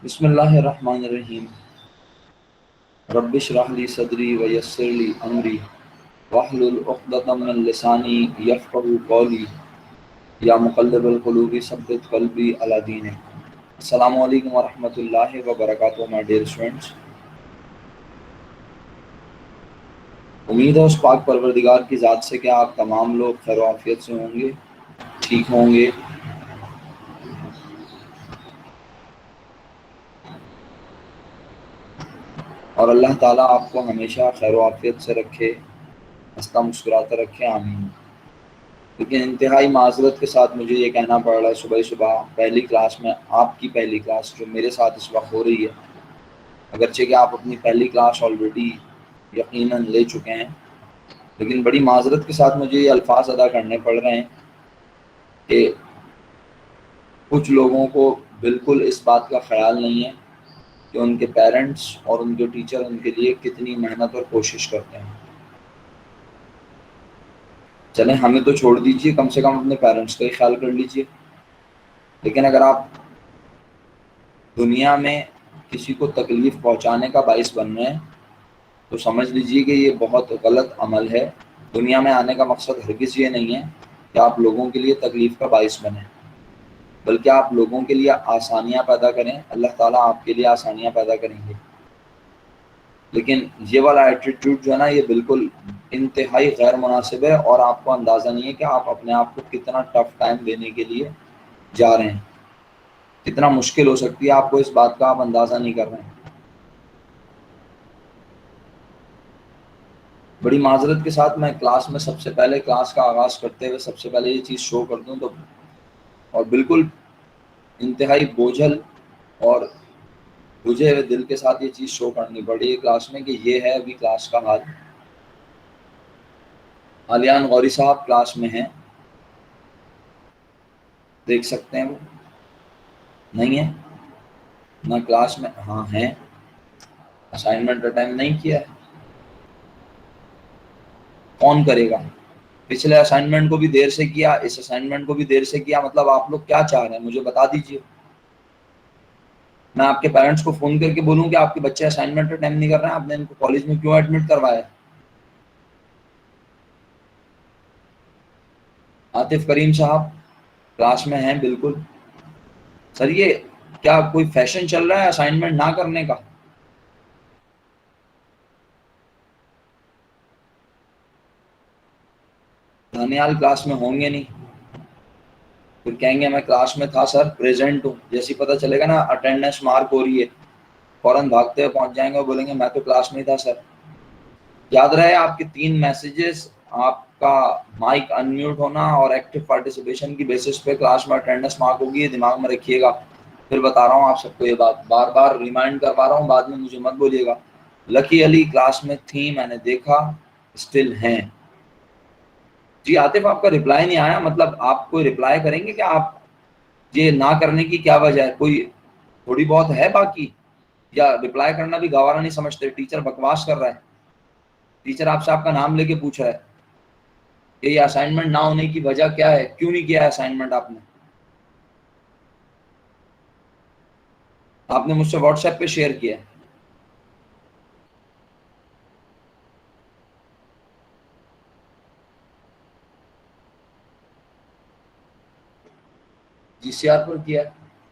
بسم اللہ الرحمن الرحیم۔ رب اشرح لی صدری ویسر لی امری واحلل عقدۃ من لسانی یفقہوا قولی یا مقلب القلوب ثبت قلبی علی دینک۔ السلام علیکم ورحمۃ اللہ وبرکاتہ مائی ڈیئر اسٹوڈنٹس۔ امید ہے اس پاک پروردگار کی ذات سے کہ آپ تمام لوگ خیر و عافیت سے ہوں گے، ٹھیک ہوں گے، اور اللہ تعالیٰ آپ کو ہمیشہ خیر و عافیت سے رکھے، ہنستا مسکراتا رکھے، آمین۔ لیکن انتہائی معذرت کے ساتھ مجھے یہ کہنا پڑ رہا ہے صبح صبح پہلی کلاس میں، آپ کی پہلی کلاس جو میرے ساتھ اس وقت ہو رہی ہے، اگرچہ کہ آپ اپنی پہلی کلاس آلریڈی یقیناً لے چکے ہیں، لیکن بڑی معذرت کے ساتھ مجھے یہ الفاظ ادا کرنے پڑ رہے ہیں کہ کچھ لوگوں کو بالکل اس بات کا خیال نہیں ہے کہ ان کے پیرنٹس اور ان کے ٹیچر ان کے لیے کتنی محنت اور کوشش کرتے ہیں۔ چلیں ہمیں تو چھوڑ دیجئے، کم سے کم اپنے پیرنٹس کا ہی خیال کر لیجئے۔ لیکن اگر آپ دنیا میں کسی کو تکلیف پہنچانے کا باعث بن رہے ہیں تو سمجھ لیجئے کہ یہ بہت غلط عمل ہے۔ دنیا میں آنے کا مقصد ہرگز یہ نہیں ہے کہ آپ لوگوں کے لیے تکلیف کا باعث بنیں، بلکہ آپ لوگوں کے لیے آسانیاں پیدا کریں، اللہ تعالیٰ آپ کے لیے آسانیاں پیدا کریں گے۔ لیکن یہ والا ایٹیٹیوڈ جو ہے نا، یہ بالکل انتہائی غیر مناسب ہے، اور آپ کو اندازہ نہیں ہے کہ آپ اپنے آپ کو کتنا ٹف ٹائم دینے کے لیے جا رہے ہیں، کتنا مشکل ہو سکتی ہے آپ کو، اس بات کا آپ اندازہ نہیں کر رہے ہیں۔ بڑی معذرت کے ساتھ میں کلاس میں سب سے پہلے کلاس کا آغاز کرتے ہوئے سب سے پہلے یہ چیز شو کر دوں تو، اور بالکل انتہائی بوجھل اور بجھے ہوئے دل کے ساتھ یہ چیز شو کرنی پڑی ہے کلاس میں کہ یہ ہے ابھی کلاس کا حال۔ عالیان غوری صاحب کلاس میں ہیں، دیکھ سکتے ہیں وہ؟ نہیں ہے نہ کلاس میں؟ ہاں ہیں۔ اسائنمنٹ اٹیمپٹ نہیں کیا ہے؟ کون کرے گا؟ پچھلے اسائنمنٹ کو بھی دیر سے کیا، اس اسائنمنٹ کو بھی دیر سے کیا، مطلب آپ لوگ کیا چاہ رہے ہیں مجھے بتا دیجئے۔ میں آپ کے پیرنٹس کو فون کر کے بولوں کہ آپ کے بچے اسائنمنٹ اٹیمپٹ نہیں کر رہے ہیں، آپ نے ان کو کالج میں کیوں ایڈمٹ کروایا؟ عاطف کریم صاحب کلاس میں ہیں بالکل۔ سر یہ کیا کوئی فیشن چل رہا ہے اسائنمنٹ نہ کرنے کا؟ دانیال کلاس میں ہوں گے نہیں، پھر کہیں گے میں کلاس میں تھا سر، پریزنٹ ہوں، جیسی پتہ چلے گا نا اٹینڈنس مارک ہو رہی ہے فوراً بھاگتے ہوئے پہنچ جائیں گے اور بولیں گے میں تو کلاس میں ہی تھا سر۔ یاد رہے آپ کے 3 میسیجز، آپ کا مائک ان میوٹ ہونا اور ایکٹیو پارٹیسپیشن کی بیسس پہ کلاس میں اٹینڈنس مارک ہوگی، یہ دماغ میں رکھیے گا۔ پھر بتا رہا ہوں آپ سب کو یہ بات، بار بار ریمائنڈ کروا رہا ہوں، بعد میں مجھے مت بولیے گا۔ لکی علی کلاس میں تھی، میں نے دیکھا، اسٹل ہیں۔ جی عاطف آپ کا رپلائی نہیں آیا، مطلب آپ کوئی رپلائی کریں گے کہ آپ یہ نہ کرنے کی کیا وجہ ہے؟ کوئی تھوڑی بہت ہے باقی، یا رپلائی کرنا بھی گوارا نہیں سمجھتے؟ ٹیچر بکواس کر رہا ہے، ٹیچر آپ سے آپ کا نام لے کے پوچھ رہا ہے کہ یہ اسائنمنٹ نہ ہونے کی وجہ کیا ہے، کیوں نہیں کیا ہے اسائنمنٹ آپ نے؟ آپ نے مجھ سے واٹس ایپ پہ شیئر کیا ہے۔ جی سی آر پر کیا ہے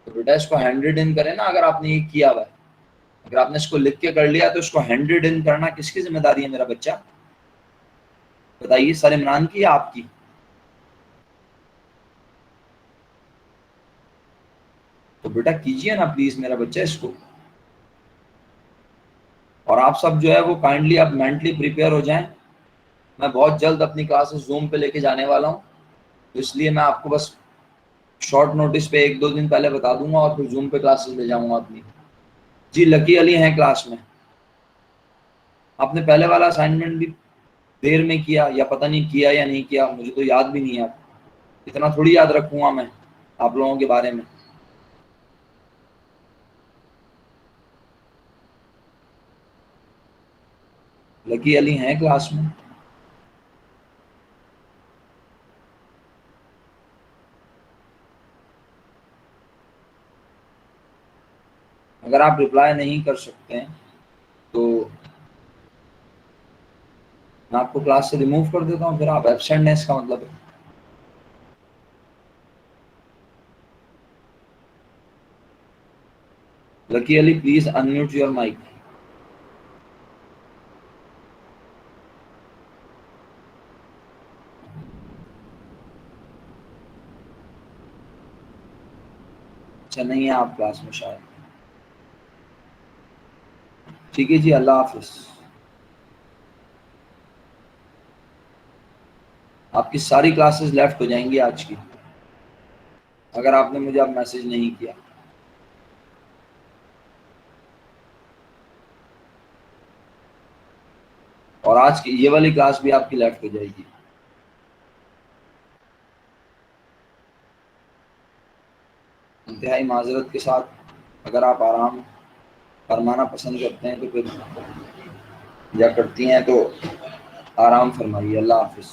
تو بیٹا اس کو ہینڈ ریڈ کریں نا، اگر آپ نے یہ کیا ہوا ہے، اگر آپ نے اس کو لکھ کے کر لیا تو اس کو ہینڈ ریڈ کرنا کس کی ذمہ داری ہے میرا بچہ؟ بتائیے، سر عمران کی یا آپ کی؟ تو بیٹا کیجئے نا پلیز میرا بچہ اس کو۔ اور آپ سب جو ہے وہ کائنڈلی اب مینٹلی پریپیئر ہو جائیں، میں بہت جلد اپنی کلاسز زوم پہ لے کے جانے والا ہوں، تو اس لیے میں آپ کو بس شارٹ نوٹس پہ 1-2 دن پہلے بتا دوں گا اور پھر زوم پہ کلاسز لے جاؤں گا اپنی۔ جی لکی علی ہیں کلاس میں۔ آپ نے پہلے والا اسائنمنٹ بھی دیر میں کیا، یا پتہ نہیں کیا یا نہیں کیا، مجھے تو یاد بھی نہیں ہے، اتنا تھوڑی یاد رکھوں گا میں آپ لوگوں کے بارے میں۔ لکی علی ہیں کلاس میں۔ اگر آپ رپلائی نہیں کر سکتے ہیں تو میں آپ کو کلاس سے ریموو کر دیتا ہوں، پھر آپ ایبسینٹنس کا مطلب ہے. لکی علی پلیز انمیوٹ یور مائک. اچھا نہیں ہے آپ کلاس میں شاید. ٹھیک ہے جی، اللہ حافظ. آپ کی ساری کلاسز لیفٹ ہو جائیں گی آج کی، اگر آپ نے مجھے اب میسج نہیں کیا. اور آج کی یہ والی کلاس بھی آپ کی لیفٹ ہو جائے گی. انتہائی معذرت کے ساتھ، اگر آپ آرام فرمانا پسند کرتے ہیں تو پھر یا کرتی ہیں تو آرام فرمائیے. اللہ حافظ.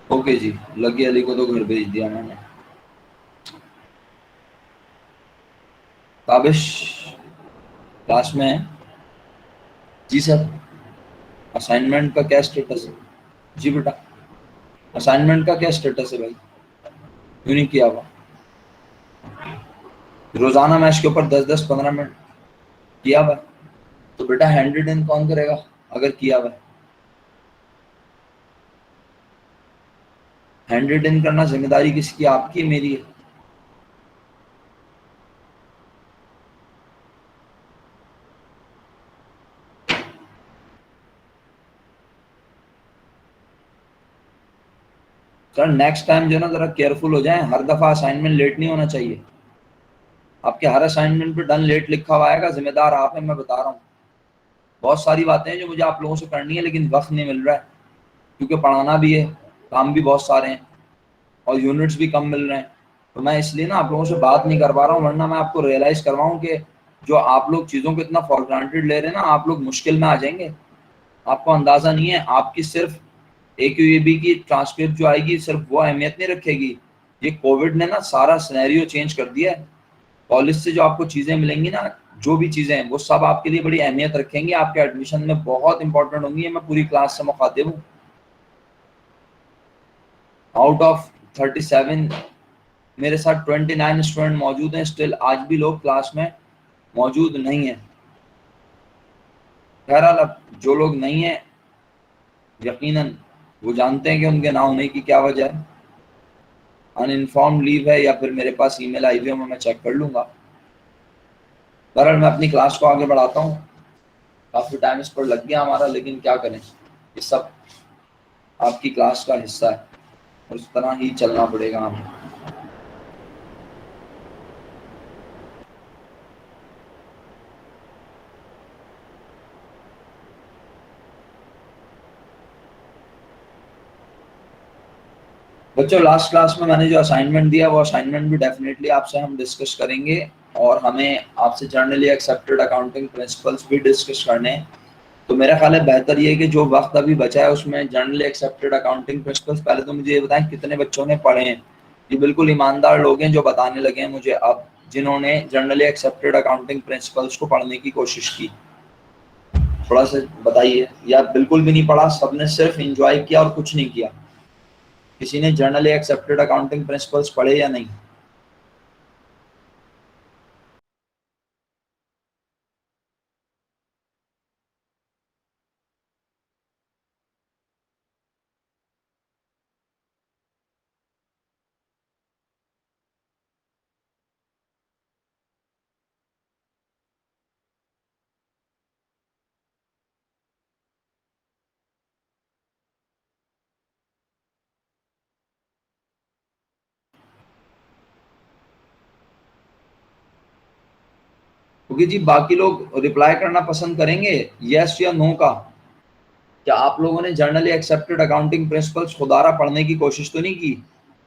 اوکے جی، لکی علی کو تو گھر بھیج دیا میں نے. تابش کلاس میں ہے؟ جی سر. اسائنمنٹ کا کیا اسٹیٹس ہے؟ جی بیٹا، اسائنمنٹ کا کیا اسٹیٹس ہے بھائی؟ کیوں نہیں کیا ہوا؟ روزانہ میں اس کے اوپر 10-10 15 منٹ کیا ہوا. تو بیٹا ہینڈ ریٹن کون کرے گا اگر کیا ہوا؟ ہینڈ ریٹن کرنا ذمہ داری کس کی، آپ کی میری ہے؟ سر نیکسٹ ٹائم جو ہے نا ذرا کیئرفل ہو جائیں، ہر دفعہ اسائنمنٹ لیٹ نہیں ہونا چاہیے. آپ کے ہر اسائنمنٹ پہ ڈن لیٹ لکھا ہوا آئے گا، ذمہ دار آپ ہیں، میں بتا رہا ہوں. بہت ساری باتیں ہیں جو مجھے آپ لوگوں سے کرنی ہے لیکن وقت نہیں مل رہا ہے، کیونکہ پڑھانا بھی ہے، کام بھی بہت سارے ہیں اور یونٹس بھی کم مل رہے ہیں. تو میں اس لیے نا آپ لوگوں سے بات نہیں کر پا رہا ہوں، ورنہ میں آپ کو ریئلائز کرواؤں کہ جو آپ لوگ چیزوں کو اتنا فار گرانٹیڈ لے رہے ہیں نا، آپ لوگ مشکل میں آ جائیں گے. آپ کو اندازہ نہیں ہے، آپ کی صرف اے کیو اے بی کی ٹرانسکرپٹ جو آئے گی صرف وہ اہمیت نہیں رکھے گی. یہ کووڈ نے نا سارا سینیریو چینج کر دیا ہے. کالج سے جو آپ کو چیزیں ملیں گی نا، جو بھی چیزیں ہیں وہ سب آپ کے لیے بڑی اہمیت رکھیں گی، آپ کے ایڈمیشن میں بہت امپورٹنٹ ہوں گی. میں پوری کلاس سے مخاطب ہوں. آؤٹ آف 37 میرے ساتھ 29 اسٹوڈنٹ موجود ہیں، اسٹل آج بھی لوگ کلاس میں موجود نہیں ہیں. بہرحال اب جو لوگ نہیں ہیں یقیناً وہ جانتے ہیں کہ ان کے نہ ہونے کی کیا وجہ ہے. ان انفارم لیو ہے یا پھر میرے پاس ای میل آئی ہوئی ہے، میں چیک کر لوں گا. بہرحال میں اپنی کلاس کو آگے بڑھاتا ہوں. کافی ٹائم اس پر لگ گیا ہمارا، لیکن کیا کریں، یہ سب آپ کی کلاس کا حصہ ہے اور اس طرح ہی چلنا پڑے گا ہمیں. بچوں لاسٹ کلاس میں نے جو اسائنمنٹ دیا وہ اسائنمنٹ بھی ڈیفینیٹلی آپ سے ہم ڈسکس کریں گے، اور ہمیں آپ سے جنرلی ایکسیپٹڈ اکاؤنٹنگ پرنسپلس بھی ڈسکس کرنے ہیں. تو میرا خیال ہے بہتر یہ کہ جو وقت ابھی بچا ہے اس میں جنرلی ایکسیپٹڈ اکاؤنٹنگ پرنسپلس، پہلے تو مجھے یہ بتائیں کتنے بچوں نے پڑھے ہیں. یہ بالکل ایماندار لوگ ہیں جو بتانے لگے ہیں مجھے اب، جنہوں نے جنرلی ایکسیپٹڈ اکاؤنٹنگ پرنسپلس کو پڑھنے کی کوشش کی. تھوڑا سا بتائیے، یا بالکل بھی نہیں پڑھا، سب نے صرف انجوائے کیا اور کچھ نہیں کیا؟ کسی نے جنرلی ایکسیپٹڈ اکاؤنٹنگ پرنسپلس پڑھے یا نہیں؟ کیونکہ جی باقی لوگ رپلائی کرنا پسند کریں گے یس یا نو کا. کیا آپ لوگوں نے جنرلی ایکسیپٹڈ اکاؤنٹنگ پرنسپلس خودارا پڑھنے کی کوشش تو نہیں کی؟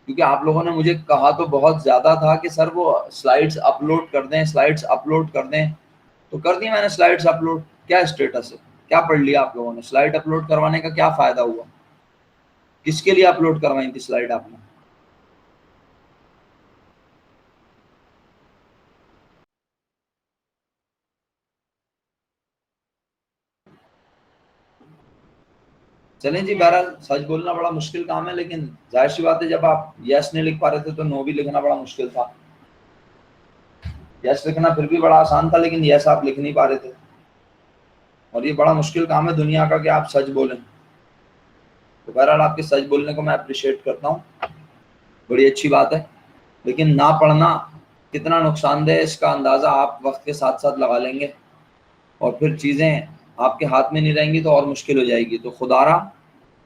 کیونکہ آپ لوگوں نے مجھے کہا تو بہت زیادہ تھا کہ سر وہ سلائڈس اپلوڈ کر دیں، سلائڈس اپلوڈ کر دیں. تو کر دی میں نے سلائڈس اپلوڈ. کیا اسٹیٹس ہے؟ کیا پڑھ لیا آپ لوگوں نے؟ سلائڈ اپلوڈ کروانے کا کیا فائدہ ہوا؟ کس کے لیے اپلوڈ کروائی تھی سلائڈ آپ نے؟ چلیں جی، بہرحال سچ بولنا بڑا مشکل کام ہے، لیکن ظاہر سی بات ہے جب آپ یس نہیں لکھ پا رہے تھے تو نو بھی لکھنا بڑا مشکل تھا. یس لکھنا پھر بھی بڑا آسان تھا، لیکن یس آپ لکھ نہیں پا رہے تھے، اور یہ بڑا مشکل کام ہے دنیا کا کہ آپ سچ بولیں. تو بہرحال آپ کے سچ بولنے کو میں اپریشیٹ کرتا ہوں، بڑی اچھی بات ہے. لیکن نہ پڑھنا کتنا نقصان دہ ہے اس کا اندازہ آپ وقت کے ساتھ ساتھ لگا لیں گے، اور پھر چیزیں آپ کے ہاتھ میں نہیں رہیں گی تو اور مشکل ہو جائے گی. تو خدا را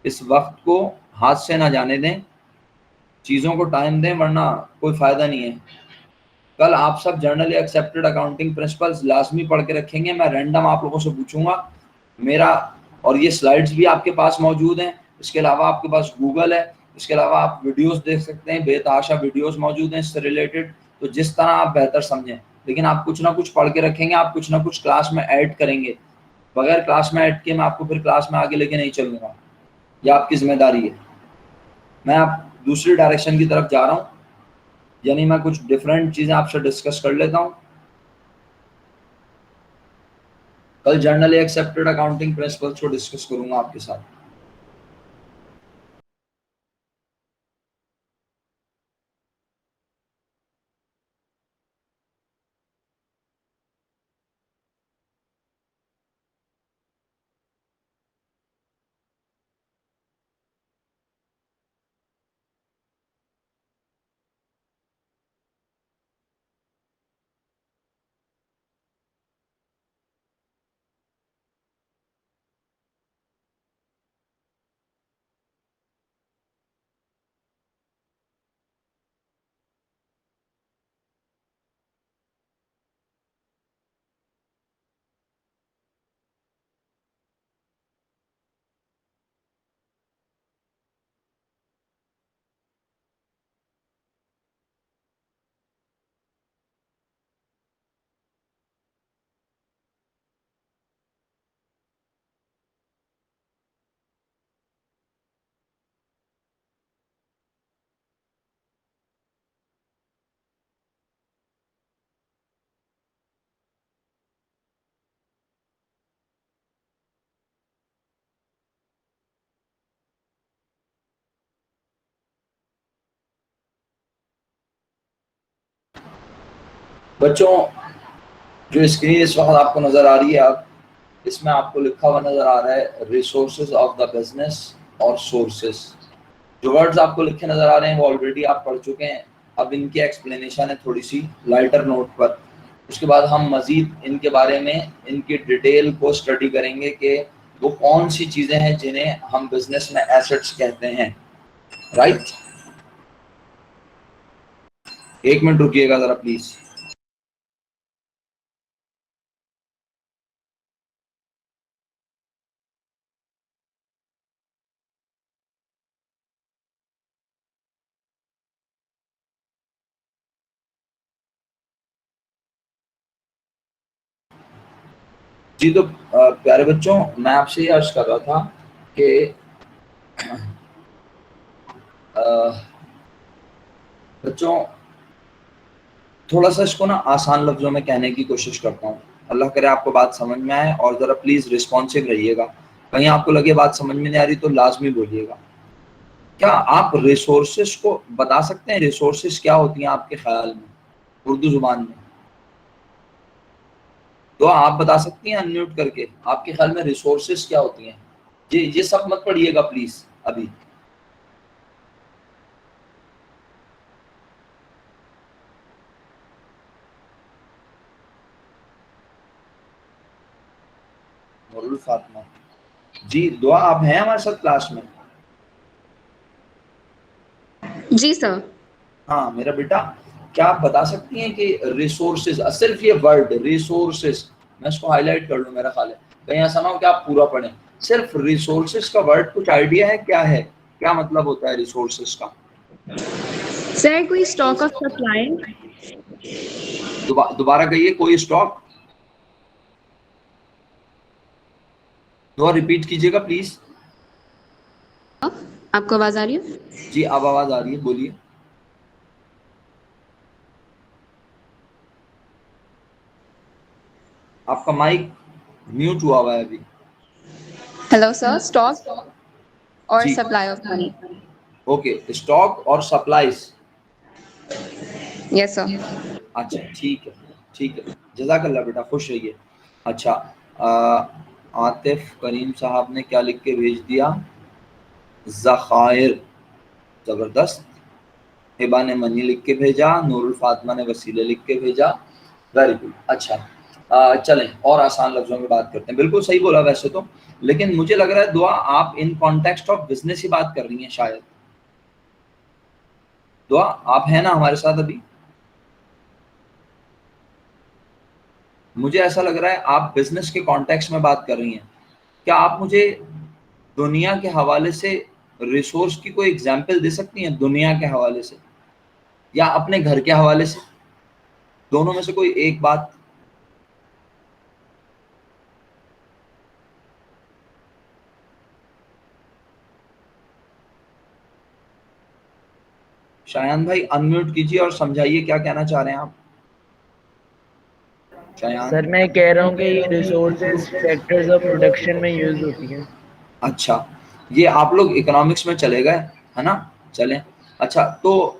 اس وقت کو ہاتھ سے نہ جانے دیں، چیزوں کو ٹائم دیں، ورنہ کوئی فائدہ نہیں ہے. کل آپ سب جرنلی ایکسیپٹڈ اکاؤنٹنگ پرنسپلز لازمی پڑھ کے رکھیں گے. میں رینڈم آپ لوگوں سے پوچھوں گا میرا، اور یہ سلائڈز بھی آپ کے پاس موجود ہیں. اس کے علاوہ آپ کے پاس گوگل ہے، اس کے علاوہ آپ ویڈیوز دیکھ سکتے ہیں، بے تحاشا ویڈیوز موجود ہیں اس سے ریلیٹڈ. تو جس طرح آپ بہتر سمجھیں، لیکن آپ کچھ نہ کچھ پڑھ کے رکھیں گے، آپ کچھ نہ کچھ کلاس میں ایڈ کریں گے. بغیر کلاس میں ایڈ کیے میں آپ کو پھر کلاس میں آگے لے کے نہیں چلوں گا، یہ آپ کی ذمہ داری ہے. میں آپ دوسری ڈائریکشن کی طرف جا رہا ہوں، یعنی میں کچھ ڈفرینٹ چیزیں آپ سے ڈسکس کر لیتا ہوں. کل جرنلی ایکسیپٹڈ اکاؤنٹنگ پرنسپلز کو ڈسکس کروں گا آپ کے ساتھ. بچوں، جو اسکرین اس وقت آپ کو نظر آ رہی ہے، آپ اس میں آپ کو لکھا ہوا نظر آ رہا ہے ریسورسز آف دا بزنس اور سورسز. جو ورڈز آپ کو لکھے نظر آ رہے ہیں وہ آلریڈی آپ پڑھ چکے ہیں. اب ان کی ایکسپلینیشن ہے تھوڑی سی لائٹر نوٹ پر. اس کے بعد ہم مزید ان کے بارے میں ان کی ڈیٹیل کو اسٹڈی کریں گے کہ وہ کون سی چیزیں ہیں جنہیں ہم بزنس میں ایسٹس کہتے ہیں. رائٹ؟ ایک منٹ رکیے گا ذرا پلیز. جی تو پیارے بچوں، میں آپ سے یہ عرض کر رہا تھا کہ بچوں تھوڑا سا اس کو نا آسان لفظوں میں کہنے کی کوشش کرتا ہوں. اللہ کرے آپ کو بات سمجھ میں آئے، اور ذرا پلیز رسپانسو رہیے گا. کہیں آپ کو لگے بات سمجھ میں نہیں آ رہی تو لازمی بولیے گا. کیا آپ ریسورسز کو بتا سکتے ہیں؟ ریسورسز کیا ہوتی ہیں آپ کے خیال میں اردو زبان میں؟ تو آپ بتا سکتی ہیں انمیوٹ کر کے، آپ کے خیال میں ریسورسز کیا ہوتی ہیں؟ جی یہ سب مت پڑھیے گا پلیز ابھی. مولوی فاطمہ جی، دعا آپ ہیں ہمارے ساتھ کلاس میں؟ جی سر. ہاں میرا بیٹا، کیا آپ بتا سکتی ہیں کہ ریسورسز، صرف یہ ورڈ ریسورسز، میں اس کو ہائی لائٹ کر لوں، میرا خیال ہے کہیں ایسا نہ ہو کہ آپ پورا پڑھیں. صرف ریسورسز کا ورڈ کچھ آئیڈیا ہے کیا ہے؟ کیا مطلب ہوتا ہے ریسورسز کا؟ سر کوئی اسٹاک آف سپلائی. دوبارہ کہیے. کوئی اسٹاک؟ دوبارہ ریپیٹ کیجیے گا پلیز. آپ کو آواز آ رہی ہے؟ جی اب آواز آ رہی ہے, بولیے. آپ کا مائک میوٹ ہوا ہوا ہے ابھی. ہیلو سر, اسٹاک اور جی supply of money. Okay, stock اور سپلائز. Yes sir. اچھا ٹھیک ہے, ٹھیک ہے, جزاک اللہ بیٹا, خوش رہیے. اچھا عاطف کریم صاحب نے کیا لکھ کے بھیج دیا؟ ذخائر, زبردست. ہبا نے منی لکھ کے بھیجا, نور الفاطمہ نے وسیلے لکھ کے بھیجا, ویری گڈ. اچھا چلیں اور آسان لفظوں میں بات کرتے ہیں. بالکل صحیح بولا ویسے تو, لیکن مجھے لگ رہا ہے دعا آپ ان کانٹیکسٹ آف بزنس ہی بات کر رہی ہیں شاید. دعا آپ ہیں نا ہمارے ساتھ ابھی؟ مجھے ایسا لگ رہا ہے آپ بزنس کے کانٹیکسٹ میں بات کر رہی ہیں. کیا آپ مجھے دنیا کے حوالے سے ریسورس کی کوئی ایگزامپل دے سکتی ہیں؟ دنیا کے حوالے سے یا اپنے گھر کے حوالے سے, دونوں میں سے کوئی ایک بات. شایان بھائی انمیوٹ کیجیے اور سمجھائیے کیا کہنا چاہ رہے ہیں آپ. شایان سر میں کہہ رہا ہوں کہ یہ ریسورسز فیکٹرز آف پروڈکشن میں یوز ہوتی ہیں. اچھا, یہ آپ لوگ اکنامکس میں چلے گئے ہے نا, چلیں. اچھا تو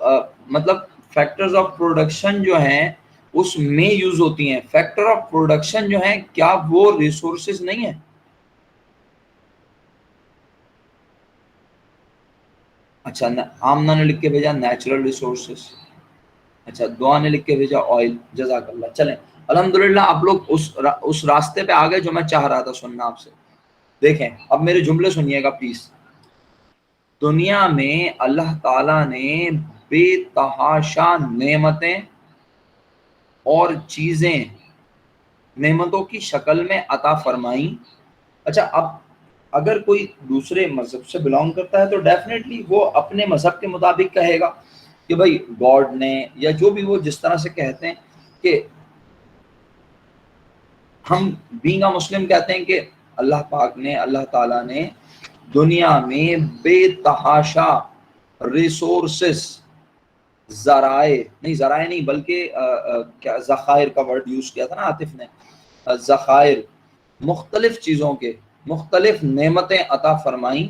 مطلب فیکٹرز آف پروڈکشن جو ہیں اس میں یوز ہوتی ہیں. فیکٹر آف پروڈکشن جو ہیں کیا وہ ریسورسز نہیں ہیں؟ اچھا, آمنہ نے لکھ کے بھیجا نیچرل ریسورسز. اچھا, دعا نے لکھ کے بھیجا آئل, جزاک اللہ. چلیں الحمدللہ آپ لوگ اس راستے پہ آ گئے جو میں چاہ رہا تھا سننا آپ سے. دیکھیں اب میرے جملے سنیے گا پلیز. دنیا میں اللہ تعالیٰ نے بے تحاشا نعمتیں اور چیزیں نعمتوں کی شکل میں عطا فرمائیں. اچھا, اب اگر کوئی دوسرے مذہب سے بلانگ کرتا ہے تو ڈیفینیٹلی وہ اپنے مذہب کے مطابق کہے گا کہ بھائی گاڈ نے, یا جو بھی وہ جس طرح سے کہتے ہیں کہ ہم بینگ اے مسلم کہتے ہیں کہ اللہ پاک نے, اللہ تعالیٰ نے دنیا میں بے تحاشا ریسورسز, ذرائع نہیں بلکہ کیا ذخائر کا ورڈ یوز کیا تھا نا عاطف نے, ذخائر, مختلف چیزوں کے مختلف نعمتیں عطا فرمائیں.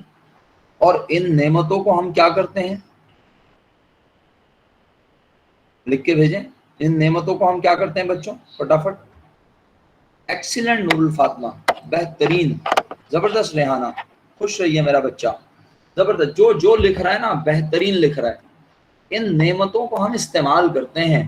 اور ان نعمتوں کو ہم کیا کرتے ہیں؟ لکھ کے بھیجیں. ان نعمتوں کو ہم کیا کرتے ہیں بچوں فٹافٹ؟ ایکسیلنٹ نور الفاطمہ, بہترین, زبردست. ریحانہ خوش رہیے میرا بچہ, زبردست. جو لکھ رہا ہے نا بہترین لکھ رہا ہے. ان نعمتوں کو ہم استعمال کرتے ہیں.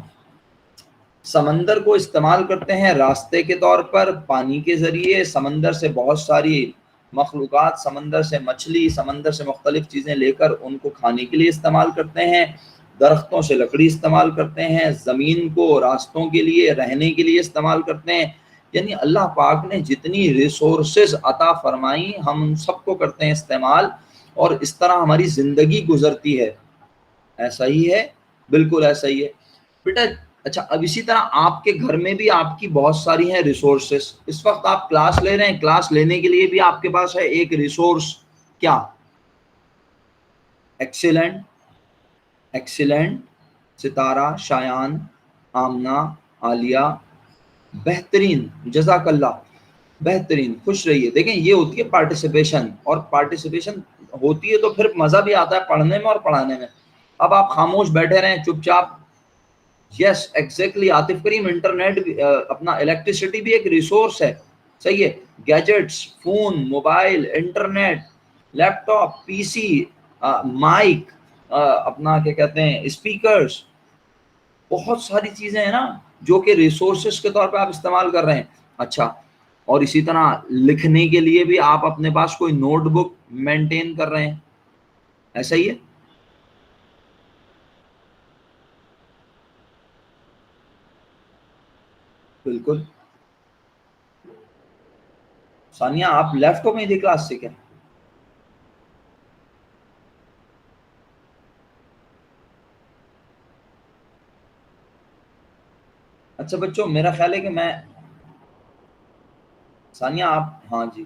سمندر کو استعمال کرتے ہیں راستے کے طور پر, پانی کے ذریعے. سمندر سے بہت ساری مخلوقات, سمندر سے مچھلی, سمندر سے مختلف چیزیں لے کر ان کو کھانے کے لیے استعمال کرتے ہیں. درختوں سے لکڑی استعمال کرتے ہیں. زمین کو راستوں کے لیے, رہنے کے لیے استعمال کرتے ہیں. یعنی اللہ پاک نے جتنی ریسورسز عطا فرمائی ہم ان سب کو کرتے ہیں استعمال, اور اس طرح ہماری زندگی گزرتی ہے. ایسا ہی ہے, بالکل ایسا ہی ہے بیٹا. اچھا, اب اسی طرح آپ کے گھر میں بھی آپ کی بہت ساری ہیں ریسورسز. اس وقت آپ کلاس لے رہے ہیں, کلاس لینے کے لیے بھی آپ کے پاس ہے ایک ریسورس, کیا؟ ایکسیلنٹ, ایکسیلنٹ, ستارہ, شایان, آمنہ, عالیہ, بہترین, جزاک اللہ, بہترین, خوش رہیے. دیکھیں یہ ہوتی ہے پارٹیسپیشن, اور پارٹیسپیشن ہوتی ہے تو پھر مزہ بھی آتا ہے پڑھنے میں اور پڑھانے میں. اب آپ خاموش بیٹھے رہیں چپ چاپ. یس ایگزیکٹلی عاطف کریم, انٹرنیٹ اپنا الیکٹریسٹی بھی ایک ریسورس ہے, صحیح ہے. گیجٹس, فون, موبائل, انٹرنیٹ, لیپ ٹاپ, پی سی, مائک, اپنا کیا کہتے ہیں اسپیکرز, بہت ساری چیزیں ہیں نا جو کہ ریسورسز کے طور پہ آپ استعمال کر رہے ہیں. اچھا, اور اسی طرح لکھنے کے لیے بھی آپ اپنے پاس کوئی نوٹ بک مینٹین کر رہے ہیں, ایسا ہی ہے. بالکل. ثانیہ آپ لیفٹ ہو میری کلاس سے کیا؟ اچھا بچوں, میرا خیال ہے کہ میں, ثانیہ آپ, ہاں جی,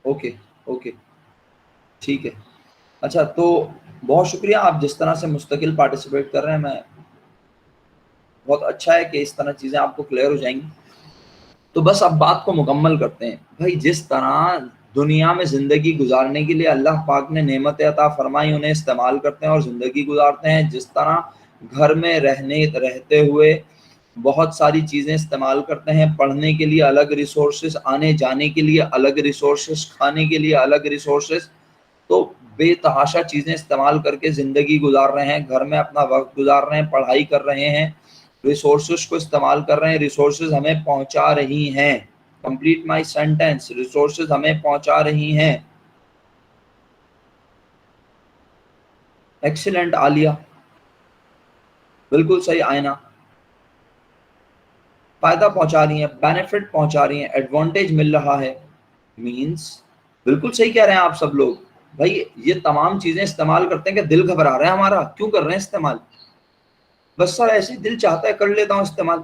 اوکے اوکے. ٹھیک ہے. اچھا تو بہت شکریہ آپ جس طرح سے مستقل پارٹیسپیٹ کر رہے ہیں. میں بہت اچھا ہے کہ اس طرح چیزیں آپ کو کلیئر ہو جائیں گی. تو بس اب بات کو مکمل کرتے ہیں. بھائی جس طرح دنیا میں زندگی گزارنے کے لیے اللہ پاک نے نعمت عطا فرمائی انہیں استعمال کرتے ہیں اور زندگی گزارتے ہیں، جس طرح گھر میں رہتے ہوئے بہت ساری چیزیں استعمال کرتے ہیں، پڑھنے کے لیے الگ ریسورسز، آنے جانے کے لیے الگ ریسورسز، کھانے کے لیے الگ ریسورسز، تو بے تحاشا چیزیں استعمال کر کے زندگی گزار رہے ہیں، گھر میں اپنا وقت گزار رہے ہیں، پڑھائی کر رہے ہیں، ریسورسز کو استعمال کر رہے ہیں، ریسورسز ہمیں پہنچا رہی ہیں. Complete my sentence. ریسورسز ہمیں پہنچا رہی ہیں. ایکسیلنٹ عالیہ، بالکل صحیح. آئینہ فائدہ پہنچا رہی ہیں، بینیفٹ پہنچا رہی ہیں، ایڈوانٹیج مل رہا ہے. مینس بالکل صحیح کہہ رہے ہیں آپ سب لوگ. بھائی یہ تمام چیزیں استعمال کرتے ہیں کہ دل گھبرا رہا ہے ہمارا، کیوں کر رہے ہیں استعمال؟ بس سر ایسے دل چاہتا ہے کر لیتا ہوں استعمال.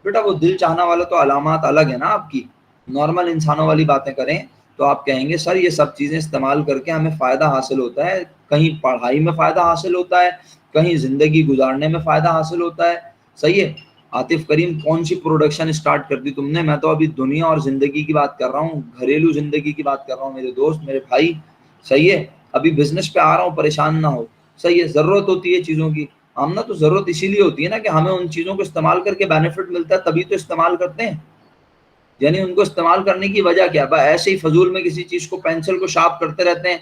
بیٹا وہ دل چاہنا والا تو علامات الگ ہے نا آپ کی. نارمل انسانوں والی باتیں کریں تو آپ کہیں گے سر یہ سب چیزیں استعمال کر کے ہمیں فائدہ حاصل ہوتا ہے، کہیں پڑھائی میں فائدہ حاصل ہوتا ہے، کہیں زندگی گزارنے میں فائدہ حاصل ہوتا ہے. صحیح ہے. عاطف کریم کون سی پروڈکشن اسٹارٹ کر دی تم نے؟ میں تو ابھی دنیا اور زندگی کی بات کر رہا ہوں، گھریلو زندگی کی بات کر رہا ہوں میرے دوست، میرے بھائی. صحیح ہے. ابھی بزنس پہ آ رہا ہوں، پریشان نہ ہو. صحیح ہے. ضرورت ہوتی ہے چیزوں کی. ہم نا تو ضرورت اسی لیے ہوتی ہے نا کہ ہمیں ان چیزوں کو استعمال کر کے بینیفٹ ملتا ہے، تبھی تو استعمال کرتے ہیں. یعنی ان کو استعمال کرنے کی وجہ کیا؟ ایسے ہی فضول میں کسی چیز کو، پینسل کو شارپ کرتے رہتے ہیں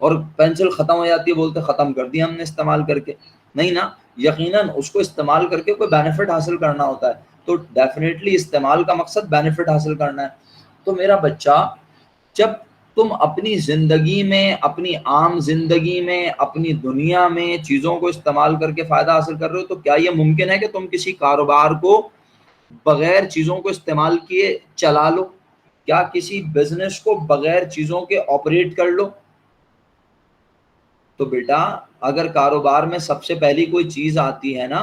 اور پینسل ختم ہو جاتی ہے، بولتے ختم کر دی ہم نے استعمال کر کے. نہیں نا، یقیناً اس کو استعمال کر کے کوئی بینیفٹ حاصل کرنا ہوتا ہے. تو ڈیفینیٹلی استعمال کا مقصد بینیفٹ حاصل کرنا ہے. تو میرا بچہ، جب تم اپنی زندگی میں، اپنی عام زندگی میں، اپنی دنیا میں چیزوں کو استعمال کر کے فائدہ حاصل کر رہے ہو، تو کیا یہ ممکن ہے کہ تم کسی کاروبار کو بغیر چیزوں کو استعمال کیے چلا لو؟ کیا کسی بزنس کو بغیر چیزوں کے آپریٹ کر لو؟ تو بیٹا اگر کاروبار میں سب سے پہلی کوئی چیز آتی ہے نا،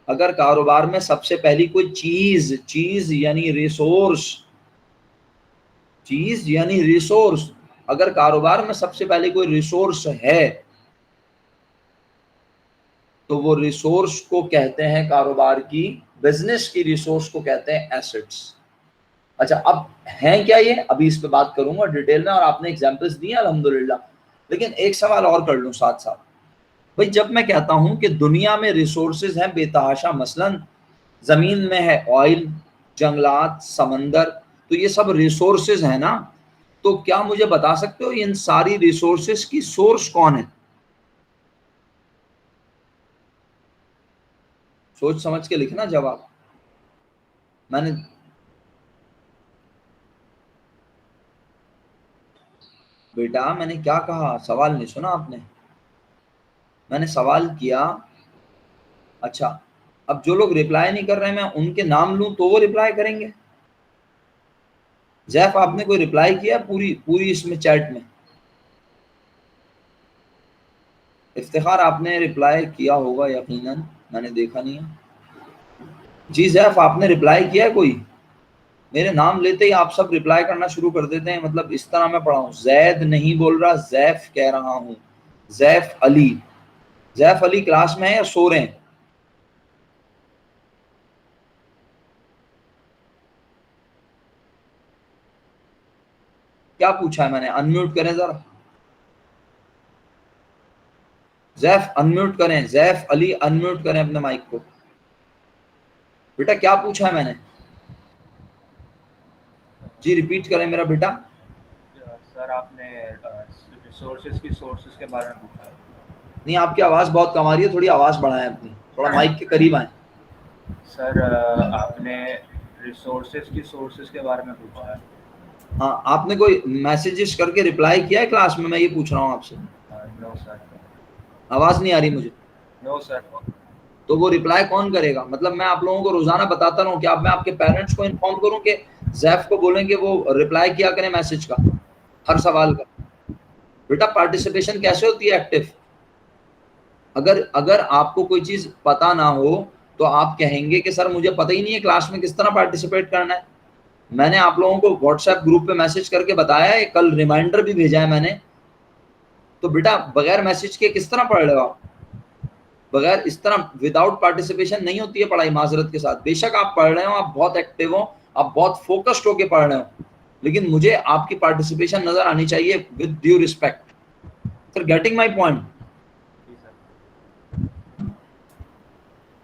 اگر کاروبار میں سب سے پہلی کوئی چیز یعنی ریسورس، چیز یعنی ریسورس، اگر کاروبار میں سب سے پہلے کوئی ریسورس ہے تو وہ ریسورس کو کہتے ہیں کاروبار کی، بزنس کی ریسورس کو کہتے ہیں ایسٹس. اچھا اب ہیں کیا یہ؟ ابھی اس پہ بات کروں گا ڈیٹیل میں، اور آپ نے ایگزامپلس دی ہیں الحمدللہ. لیکن ایک سوال اور کر لوں ساتھ ساتھ. بھائی جب میں کہتا ہوں کہ دنیا میں ریسورسز ہیں بے تحاشا، مثلا زمین میں ہے آئل، جنگلات، سمندر، تو یہ سب ریسورسز ہیں نا. تو کیا مجھے بتا سکتے ہو ان ساری ریسورسز کی سورس کون ہے؟ سوچ سمجھ کے لکھنا جواب. میں نے بیٹا میں نے کیا کہا؟ سوال نہیں سنا آپ نے؟ میں نے سوال کیا. اچھا اب جو لوگ ریپلائی نہیں کر رہے ہیں میں ان کے نام لوں تو وہ ریپلائی کریں گے. زیف آپ نے کوئی ریپلائی کیا پوری اس میں چیٹ میں؟ افتخار آپ نے ریپلائی کیا ہوگا یقیناً، میں نے دیکھا نہیں ہے. جی زیف آپ نے ریپلائی کیا ہے کوئی؟ میرے نام لیتے ہی آپ سب ریپلائی کرنا شروع کر دیتے ہیں، مطلب اس طرح میں پڑھا ہوں. زید نہیں بول رہا، زیف کہہ رہا ہوں. زیف علی. زیف علی کلاس میں ہے یا سو رہے ہیں؟ کیا پوچھا ہے میں نے؟ انمیوٹ کریں ذرا. زیف انمیوٹ کریں، زیف علی انمیوٹ کریں اپنے مائک کو. بیٹا کیا پوچھا ہے میں نے؟ جی ریپیٹ کریں میرا بیٹا. سر آپ نے ریسورسز کی سورسز کے بارے میں پوچھا. نہیں آپ کی آواز بہت کم آ رہی ہے، تھوڑی آواز بڑھائیں اپنی، تھوڑا مائک کے قریب آئیں. سر آپ نے ریسورسز کی سورسز کے بارے میں پوچھا ہے. ہاں آپ نے کوئی میسیجز کر کے رپلائی کیا ہے کلاس میں یہ پوچھ رہا ہوں آپ سے. نو سر. آواز نہیں آ رہی مجھے. نو سر. تو وہ رپلائی کون کرے گا؟ مطلب میں آپ لوگوں کو روزانہ بتاتا رہوں کہ اب میں آپ کے پیرنٹس کو انفارم کروں کہ زیف کو بولیں کہ وہ رپلائی کیا کریں میسج کا، ہر سوال کا. بیٹا پارٹیسپیشن کیسے ہوتی ہے ایکٹیو؟ اگر آپ کو کوئی چیز پتا نہ ہو تو آپ کہیں گے کہ سر مجھے پتہ ہی نہیں ہے کلاس میں کس طرح پارٹیسپیٹ کرنا ہے. میں نے آپ لوگوں کو واٹس ایپ گروپ پہ میسج کر کے بتایا ہے، کل ریمائنڈر بھی بھیجا ہے میں نے. تو بیٹا بغیر میسج کے کس طرح پڑھ رہے ہو آپ؟ بغیر اس طرح وداؤٹ پارٹیسپیشن نہیں ہوتی ہے پڑھائی، معذرت کے ساتھ. بے شک آپ پڑھ رہے ہو، آپ بہت ایکٹیو ہو، آپ بہت فوکسڈ ہو کے پڑھ رہے ہو، لیکن مجھے آپ کی پارٹیسپیشن نظر آنی چاہیے with due respect. Sir getting my point? جی سر.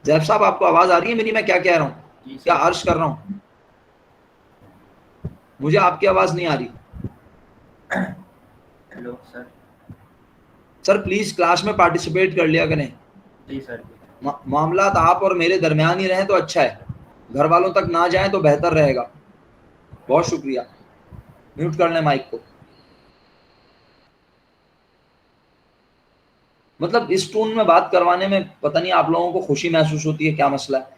زیب صاحب آپ کو آواز آ رہی ہے میری، میں کیا کہہ رہا ہوں، جی کیا سر. عرض کر رہا ہوں؟ مجھے آپ کی آواز نہیں آ رہی. Hello sir. Sir please class میں پارٹیسپیٹ کر لیا کریں. جی سر. معاملات آپ اور میرے درمیان ہی رہیں تو اچھا ہے، گھر والوں تک نہ جائیں تو بہتر رہے گا. بہت شکریہ. میوٹ کر لیں مائک کو. مطلب اس ٹون میں بات کروانے میں پتہ نہیں آپ لوگوں کو خوشی محسوس ہوتی ہے، کیا مسئلہ ہے؟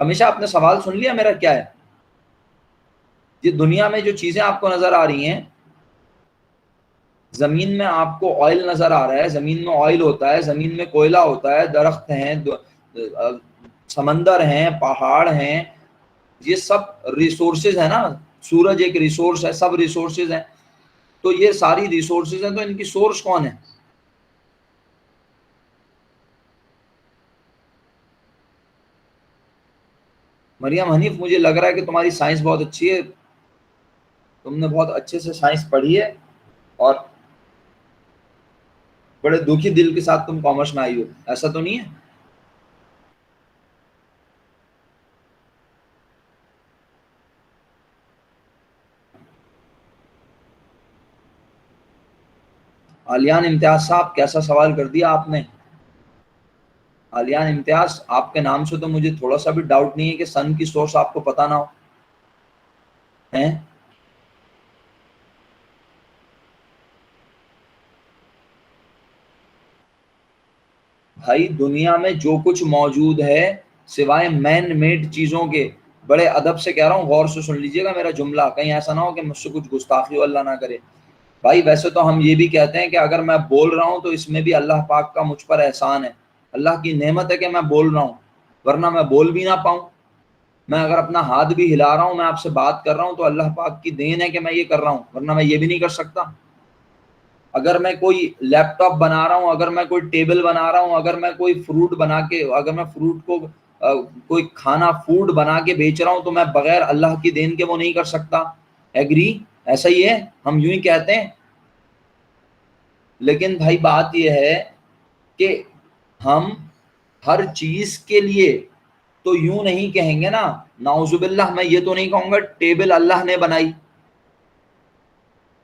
ہمیشہ آپ نے سوال سن لیا میرا کیا ہے؟ یہ دنیا میں جو چیزیں آپ کو نظر آ رہی ہیں، زمین میں آپ کو آئل نظر آ رہا ہے، زمین میں آئل ہوتا ہے، زمین میں کوئلہ ہوتا ہے، درخت ہیں، سمندر ہیں، پہاڑ ہیں، یہ سب ریسورسز ہیں نا. سورج ایک ریسورس ہے، سب ریسورسز ہیں. تو یہ ساری ریسورسز ہیں، تو ان کی سورس کون ہے؟ مریم حنیف، مجھے لگ رہا ہے کہ تمہاری سائنس بہت اچھی ہے، تم نے بہت اچھے سے سائنس پڑھی ہے اور بڑے دکھی دل کے ساتھ تم کامرس میں آئی ہو، ایسا تو نہیں ہے؟ عالیان امتیاز صاحب، کیسا سوال کر دیا آپ نے. عالیان امتیاز، آپ کے نام سے تو مجھے تھوڑا سا بھی ڈاؤٹ نہیں ہے کہ سن کی سورس آپ کو پتہ نہ ہو. ہیں بھائی، دنیا میں جو کچھ موجود ہے سوائے مین میڈ چیزوں کے، بڑے ادب سے کہہ رہا ہوں، غور سے سن لیجئے گا میرا جملہ، کہیں ایسا نہ ہو کہ مجھ سے کچھ گستاخی ہو، اللہ نہ کرے. بھائی ویسے تو ہم یہ بھی کہتے ہیں کہ اگر میں بول رہا ہوں تو اس میں بھی اللہ پاک کا مجھ پر احسان ہے، اللہ کی نعمت ہے کہ میں بول رہا ہوں، ورنہ میں بول بھی نہ پاؤں. میں اگر اپنا ہاتھ بھی ہلا رہا ہوں، میں آپ سے بات کر رہا ہوں، تو اللہ پاک کی دین ہے کہ میں یہ کر رہا ہوں، ورنہ میں یہ بھی نہیں کر سکتا. اگر میں کوئی لیپ ٹاپ بنا رہا ہوں، اگر میں کوئی ٹیبل بنا رہا ہوں، اگر میں کوئی فروٹ بنا کے، اگر میں فروٹ کو کوئی کھانا فوڈ بنا کے بیچ رہا ہوں، تو میں بغیر اللہ کی دین کے وہ نہیں کر سکتا. ایگری؟ ایسا ہی ہے، ہم یوں ہی کہتے ہیں. لیکن بھائی بات یہ ہے کہ ہم ہر چیز کے لیے تو یوں نہیں کہیں گے نا. نعوذ باللہ، میں یہ تو نہیں کہوں گا ٹیبل اللہ نے بنائی.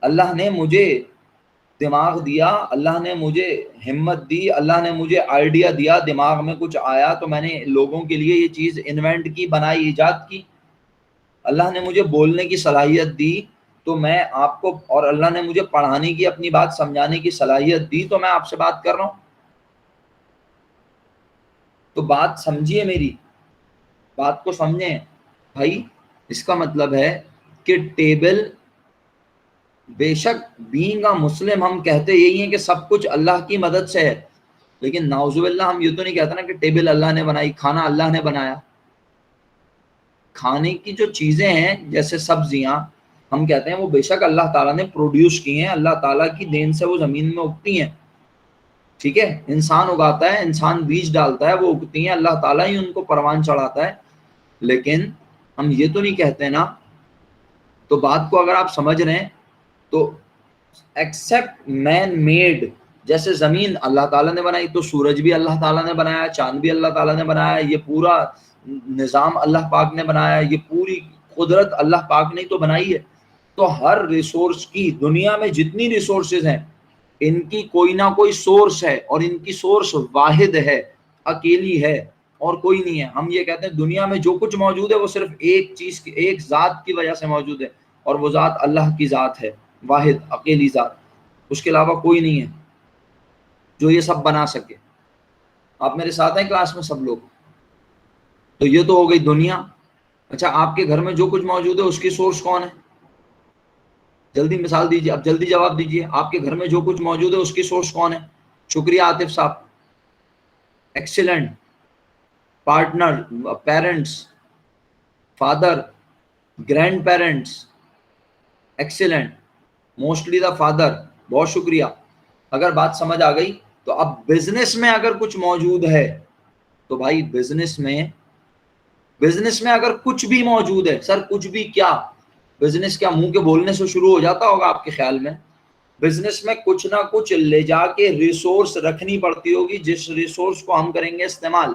اللہ نے مجھے دماغ دیا، اللہ نے مجھے ہمت دی، اللہ نے مجھے آئیڈیا دیا، دماغ میں کچھ آیا تو میں نے لوگوں کے لیے یہ چیز انوینٹ کی، بنائی، ایجاد کی. اللہ نے مجھے بولنے کی صلاحیت دی تو میں آپ کو، اور اللہ نے مجھے پڑھانے کی، اپنی بات سمجھانے کی صلاحیت دی تو میں آپ سے بات کر رہا ہوں. تو بات سمجھیے، میری بات کو سمجھیں بھائی. اس کا مطلب ہے کہ ٹیبل، بے شک بینگ اے مسلم ہم کہتے یہی ہیں کہ سب کچھ اللہ کی مدد سے ہے، لیکن نعوذ باللہ ہم یہ تو نہیں کہتے نا کہ ٹیبل اللہ نے بنائی، کھانا اللہ نے بنایا. کھانے کی جو چیزیں ہیں جیسے سبزیاں، ہم کہتے ہیں وہ بے شک اللہ تعالیٰ نے پروڈیوس کی ہیں، اللہ تعالیٰ کی دین سے وہ زمین میں اگتی ہیں. ٹھیک ہے، انسان اگاتا ہے، انسان بیج ڈالتا ہے، وہ اگتی ہیں، اللہ تعالیٰ ہی ان کو پروان چڑھاتا ہے. لیکن ہم یہ تو نہیں کہتے نا. تو بات کو اگر آپ سمجھ رہے ہیں تو ایکسپٹ مین میڈ، جیسے زمین اللہ تعالیٰ نے بنائی تو سورج بھی اللہ تعالیٰ نے بنایا، چاند بھی اللہ تعالیٰ نے بنایا، یہ پورا نظام اللہ پاک نے بنایا، یہ پوری قدرت اللہ پاک نے تو بنائی ہے. تو ہر ریسورس کی، دنیا میں جتنی ریسورسز ہیں ان کی کوئی نہ کوئی سورس ہے، اور ان کی سورس واحد ہے، اکیلی ہے، اور کوئی نہیں ہے. ہم یہ کہتے ہیں دنیا میں جو کچھ موجود ہے وہ صرف ایک چیز کی، ایک ذات کی وجہ سے موجود ہے، اور وہ ذات اللہ کی ذات ہے، واحد اکیلی ذات. اس کے علاوہ کوئی نہیں ہے جو یہ سب بنا سکے. آپ میرے ساتھ ہیں کلاس میں سب لوگ؟ تو یہ تو ہو گئی دنیا. اچھا، آپ کے گھر میں جو کچھ موجود ہے اس کی سورس کون ہے؟ جلدی مثال دیجیے، اب جلدی جواب دیجیے. آپ کے گھر میں جو کچھ موجود ہے اس کی سورس کون ہے؟ شکریہ عاطف صاحب. Excellent. Partner, parents, father, grand parents. Excellent, mostly the father. بہت شکریہ. اگر بات سمجھ آ گئی تو اب بزنس میں اگر کچھ موجود ہے تو بھائی بزنس میں اگر کچھ بھی موجود ہے، سر کچھ بھی کیا؟ بزنس کیا منہ کے بولنے سے شروع ہو جاتا ہوگا آپ کے خیال میں؟ بزنس میں کچھ نہ کچھ لے جا کے ریسورس رکھنی پڑتی ہوگی، جس ریسورس کو ہم کریں گے استعمال،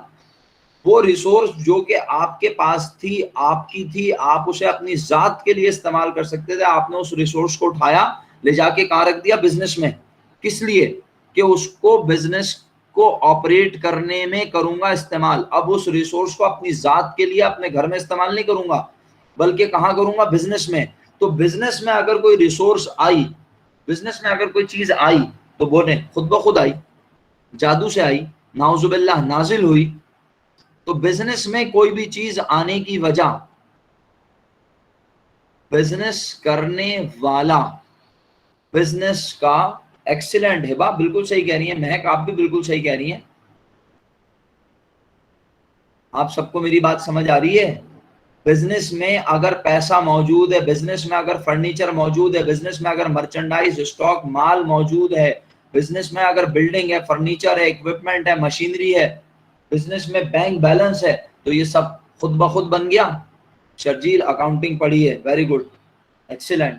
وہ ریسورس جو کہ آپ کے پاس تھی، آپ کی تھی، آپ اسے اپنی ذات کے لیے استعمال کر سکتے تھے، آپ نے اس ریسورس کو اٹھایا، لے جا کے کہاں رکھ دیا؟ بزنس میں۔ کس لیے؟ کہ اس کو بزنس کو آپریٹ کرنے میں کروں گا استعمال۔ اب اس ریسورس کو اپنی ذات کے لیے اپنے گھر میں استعمال نہیں کروں گا، بلکہ کہاں کروں گا؟ بزنس میں۔ تو بزنس میں اگر کوئی ریسورس آئی، بزنس میں اگر کوئی چیز آئی تو بولیں خود بخود آئی، جادو سے آئی، نعوذ باللہ نازل ہوئی۔ تو بزنس میں کوئی بھی چیز آنے کی وجہ، بزنس کرنے والا، بزنس کا ایکسیلنٹ ہے، بالکل صحیح کہہ رہی ہیں مہک، آپ بھی بالکل صحیح کہہ رہی ہیں۔ آپ سب کو میری بات سمجھ آ رہی ہے؟ بزنس میں اگر پیسہ موجود ہے، بزنس میں اگر فرنیچر موجود ہے، بزنس میں اگر مرچنڈائز اسٹاک مال موجود ہے، بزنس میں اگر بلڈنگ ہے، فرنیچر ہے، اکوپمنٹ ہے، مشینری ہے، بزنس میں بینک بیلنس ہے، تو یہ سب خود بخود بن گیا۔ شرجیل اکاؤنٹنگ پڑھی ہے، ویری گڈ، ایکسیلنٹ۔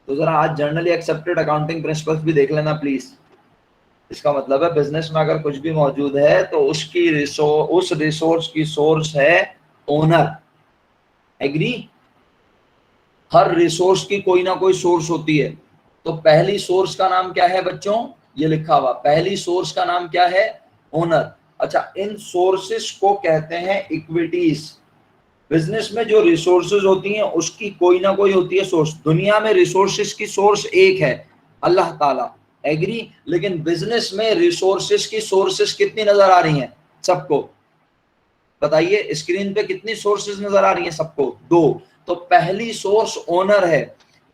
تو ذرا آج جرنلی ایکسیپٹڈ اکاؤنٹنگ پرنسپلز بھی دیکھ لینا پلیز۔ اس کا مطلب ہے بزنس میں اگر کچھ بھی موجود ہے تو اس ریسورس کی سورس ہے اونر۔ ایگری؟ ہر ریسورس کی کوئی نہ کوئی سورس ہوتی ہے۔ تو پہلی سورس کا نام کیا ہے بچوں؟ یہ لکھا ہوا، پہلی سورس کا نام کیا ہے؟ اونر۔ اچھا، ان سورسز کو کہتے ہیں اکویٹیز۔ بزنس میں جو ریسورسز ہوتی ہیں اس کی کوئی نہ کوئی ہوتی ہے سورس۔ دنیا میں ریسورسز کی سورس ایک ہے، اللہ تعالیٰ، ایگری؟ لیکن بزنس میں ریسورسز کی سورسز کتنی نظر آ رہی ہیں سب کو؟ بتائیے اسکرین پہ کتنی سورسز نظر آ رہی ہیں سب کو؟ 2۔ تو پہلی سورس اونر ہے۔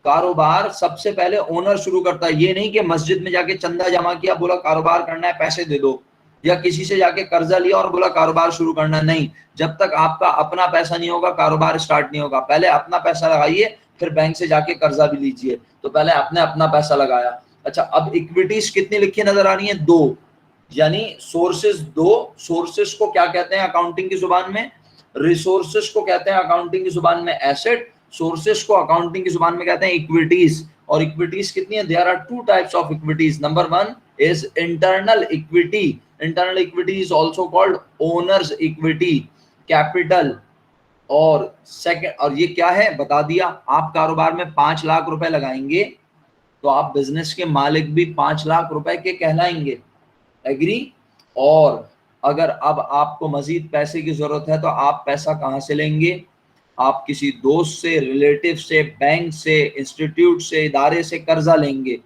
کاروبار سب سے پہلے اونر شروع کرتا ہے، یہ نہیں کہ مسجد میں جا کے چندہ جمع کیا، بولا کاروبار کرنا ہے پیسے دے دو، یا کسی سے جا کے قرضہ لیا اور بولا کاروبار شروع کرنا ہے۔ نہیں، جب تک آپ کا اپنا پیسہ نہیں ہوگا کاروبار سٹارٹ نہیں ہوگا۔ پہلے اپنا پیسہ لگائیے، پھر بینک سے جا کے قرضہ بھی لیجئے۔ تو پہلے آپ نے اپنا پیسہ لگایا۔ اچھا، اب اکویٹیز کتنی لکھی نظر آ رہی ہیں؟ 2، یعنی سورسز 2۔ سورسز کو کیا کہتے ہیں اکاؤنٹنگ کی زبان میں؟ ریسورسز کو کہتے ہیں اکاؤنٹنگ کی زبان میں ایسٹ، سورسز کو اکاؤنٹنگ کی زبان میں کہتے ہیں اکویٹیز۔ اور اکویٹیز کتنی ہیں؟ there are 2 types of equities. Number 1 is internal equity. Internal equity is also called owner's equity, capital. اور سیکنڈ، اور یہ کیا ہے بتا دیا، آپ کاروبار میں 5 لاکھ روپے لگائیں گے تو آپ بزنس کے مالک بھی 5 لاکھ روپے کے کہلائیں گے، ایگری؟ اور اگر اب آپ کو مزید پیسے کی ضرورت ہے تو آپ پیسہ کہاں سے لیں گے؟ آپ کسی دوست سے، ریلیٹو سے، بینک سے، انسٹیٹیوٹ سے، ادارے سے قرضہ لیں گے۔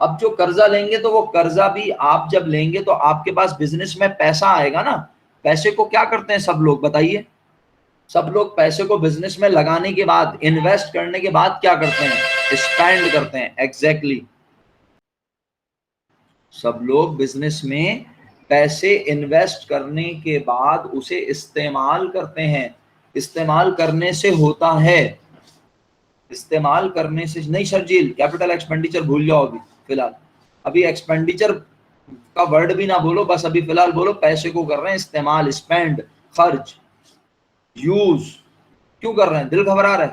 اب جو قرضہ لیں گے تو وہ قرضہ بھی آپ جب لیں گے تو آپ کے پاس بزنس میں پیسہ آئے گا نا۔ پیسے کو کیا کرتے ہیں سب لوگ بتائیے؟ سب لوگ پیسے کو بزنس میں لگانے کے بعد، انویسٹ کرنے کے بعد کیا کرتے ہیں؟ اسپینڈ کرتے ہیں۔ ایگزیکٹلی، سب لوگ بزنس میں پیسے انویسٹ کرنے کے بعد اسے استعمال کرتے ہیں۔ استعمال کرنے سے ہوتا ہے، استعمال کرنے سے نہیں۔ شرجیل کیپٹل ایکسپینڈیچر بھول جاؤ ابھی فی الحال، ابھی ایکسپینڈیچر کا ورڈ بھی نہ بولو، بس ابھی فی الحال بولو پیسے کو کر رہے ہیں استعمال، اسپینڈ، خرچ، یوز۔ کیوں کر رہے ہیں؟ دل گھبرا رہا ہے،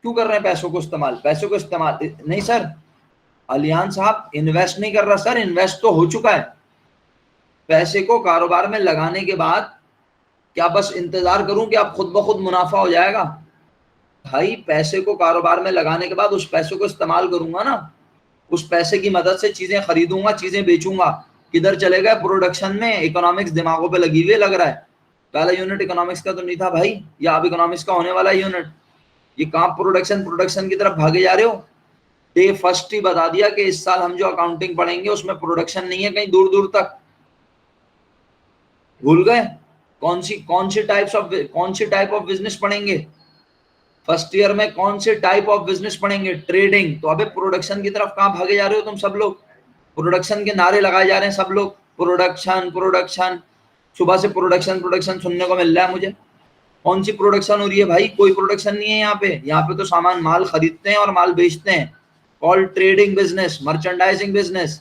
کیوں کر رہے ہیں پیسوں کو استعمال؟ پیسوں کو استعمال نہیں سر، علیان صاحب انویسٹ نہیں کر رہا سر، انویسٹ تو ہو چکا ہے۔ پیسے کو کاروبار میں لگانے کے بعد کیا بس انتظار کروں کہ اب خود بخود منافع ہو جائے گا؟ بھائی پیسے کو کاروبار میں لگانے کے بعد اس پیسے کو استعمال کروں گا نا، اس پیسے کی مدد سے چیزیں خریدوں گا، چیزیں بیچوں گا۔ کدھر چلے گئے؟ پروڈکشن میں۔ اکنامکس دماغوں پہ لگی ہوئی لگ رہا ہے، پہلا یونٹ اکنامکس کا تو نہیں تھا بھائی، یا اب اکنامکس کا ہونے والا یونٹ، یہ کہاں پروڈکشن کی طرف بھاگے جا رہے ہو؟ ڈے فرسٹ ہی بتا دیا کہ اس سال ہم جو اکاؤنٹنگ پڑھیں گے اس میں پروڈکشن نہیں ہے کہیں دور دور تک۔ بھول گئے؟ کون سی ٹائپ آف بزنس پڑھیں گے فرسٹ ایئر میں؟ کون سے ٹائپ آف بزنس پڑھیں گے؟ ٹریڈنگ۔ تو ابھی پروڈکشن کی طرف کہاں بھاگے جا رہے ہو تم سب لوگ؟ پروڈکشن کے نعرے لگائے جا رہے ہیں سب لوگ، پروڈکشن، صبح سے پروڈکشن سننے کو مل رہا ہے مجھے۔ کون سی پروڈکشن ہو رہی ہے بھائی؟ کوئی پروڈکشن نہیں ہے یہاں پہ تو سامان مال خریدتے ہیں اور مال بیچتے ہیں، called trading business, merchandising business.